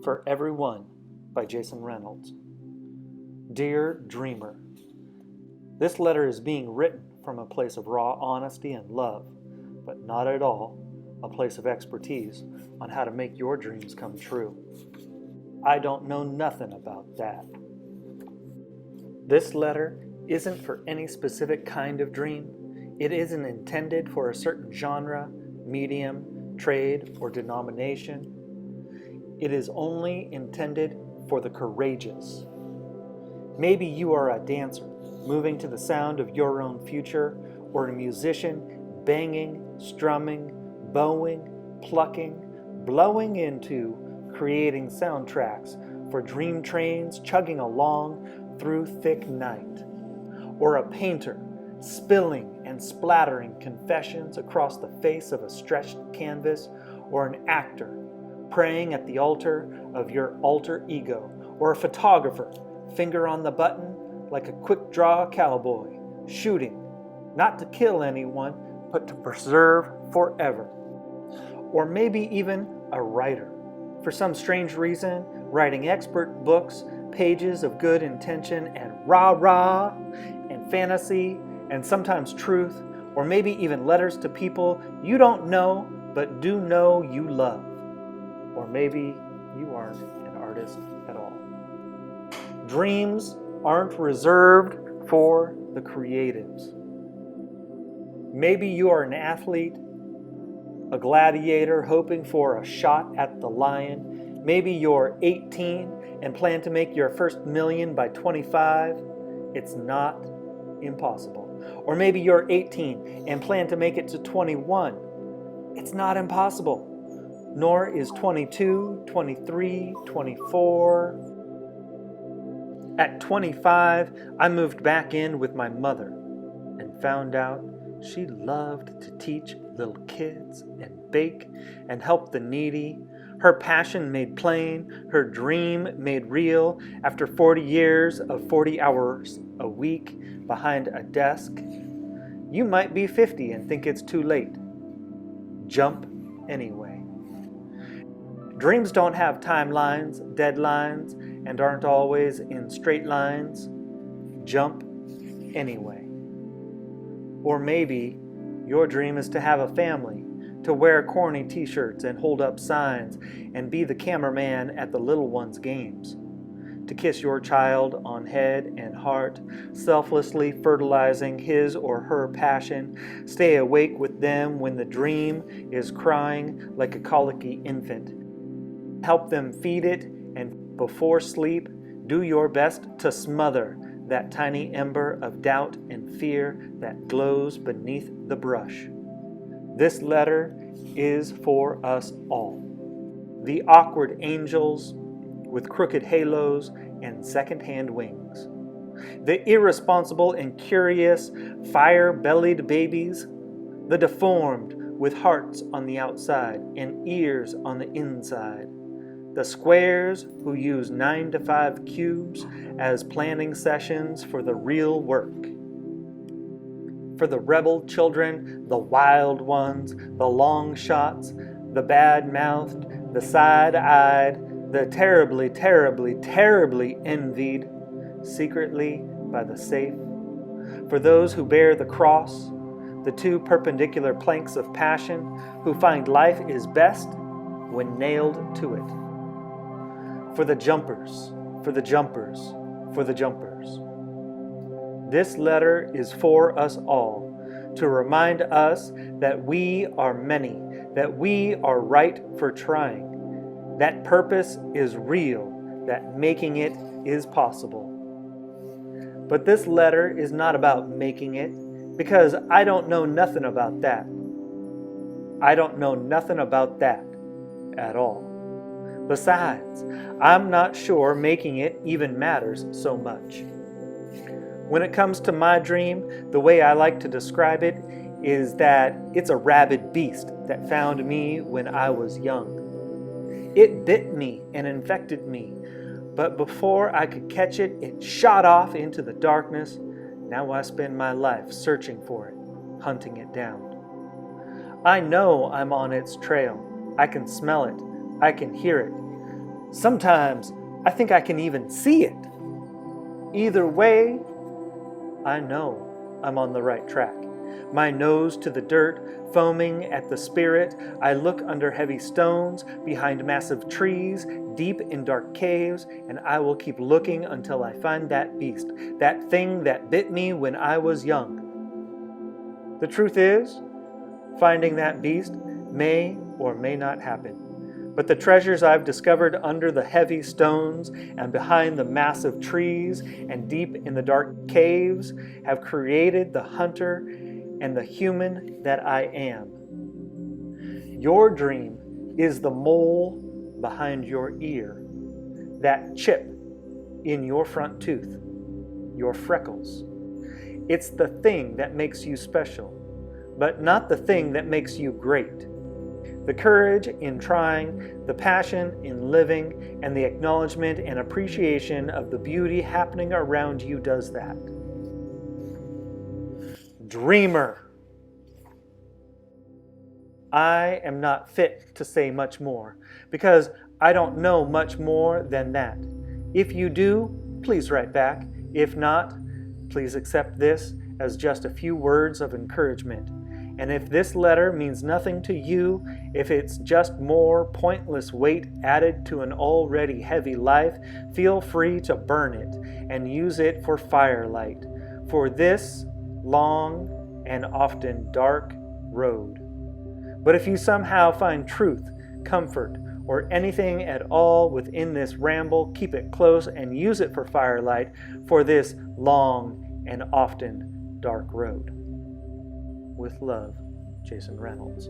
For Everyone by Jason Renolds. Dear Dreamer, this letter is being written from a place of raw honesty and love, but not at all a place of expertise on how to make your dreams come true. I don't know nothing about that. This letter isn't for any specific kind of dream. It isn't intended for a certain genre, medium, trade, or denomination. It is only intended for the courageous. Maybe you are a dancer, moving to the sound of your own future, or a musician, banging, strumming, bowing, plucking, blowing into, creating soundtracks for dream trains chugging along through thick night. Or a painter, spilling and splattering confessions across the face of a stretched canvas, or an actor, praying at the altar of your alter ego, or a photographer, finger on the button like a quick-draw cowboy, shooting, not to kill anyone, but to preserve forever. Or maybe even a writer, for some strange reason, writing expert books, pages of good intention and rah-rah, and fantasy, and sometimes truth, or maybe even letters to people you don't know, but do know you love. Or maybe you aren't an artist at all. Dreams aren't reserved for the creatives. Maybe you are an athlete, a gladiator hoping for a shot at the lion. Maybe you're 18 and plan to make your first million by 25. It's not impossible. Or maybe you're 18 and plan to make it to 21. It's not impossible. Nor is 22, 23, 24. At 25, I moved back in with my mother and found out she loved to teach little kids and bake and help the needy. Her passion made plain, her dream made real after 40 years of 40 hours a week behind a desk. You might be 50 and think it's too late. Jump anyway. Dreams don't have timelines, deadlines, and aren't always in straight lines. Jump anyway. Or maybe your dream is to have a family, to wear corny t-shirts and hold up signs and be the cameraman at the little one's games, to kiss your child on head and heart, selflessly fertilizing his or her passion, stay awake with them when the dream is crying like a colicky infant. Help them feed it, and before sleep, do your best to smother that tiny ember of doubt and fear that glows beneath the brush. This letter is for us all. The awkward angels with crooked halos and second-hand wings. The irresponsible and curious, fire-bellied babies. The deformed with hearts on the outside and ears on the inside. The squares who use 9-to-5 cubes as planning sessions for the real work. For the rebel children, the wild ones, the long shots, the bad-mouthed, the side-eyed, the terribly, terribly, terribly envied, secretly by the safe. For those who bear the cross, the two perpendicular planks of passion, who find life is best when nailed to it. For the jumpers, for the jumpers, for the jumpers. This letter is for us all, to remind us that we are many, that we are right for trying, that purpose is real, that making it is possible. But this letter is not about making it, because I don't know nothing about that. I don't know nothing about that at all. Besides, I'm not sure making it even matters so much. When it comes to my dream, the way I like to describe it is that it's a rabid beast that found me when I was young. It bit me and infected me, but before I could catch it, it shot off into the darkness. Now I spend my life searching for it, hunting it down. I know I'm on its trail. I can smell it. I can hear it. Sometimes I think I can even see it. Either way, I know I'm on the right track. My nose to the dirt, foaming at the spirit, I look under heavy stones, behind massive trees, deep in dark caves, and I will keep looking until I find that beast, that thing that bit me when I was young. The truth is, finding that beast may or may not happen. But the treasures I've discovered under the heavy stones and behind the massive trees and deep in the dark caves have created the hunter and the human that I am. Your dream is the mole behind your ear, that chip in your front tooth, your freckles. It's the thing that makes you special, but not the thing that makes you great. The courage in trying, the passion in living, and the acknowledgement and appreciation of the beauty happening around you does that. Dreamer. I am not fit to say much more, because I don't know much more than that. If you do, please write back. If not, please accept this as just a few words of encouragement. And if this letter means nothing to you, if it's just more pointless weight added to an already heavy life, feel free to burn it and use it for firelight, for this long and often dark road. But if you somehow find truth, comfort, or anything at all within this ramble, keep it close and use it for firelight for this long and often dark road. With love, Jason Renolds.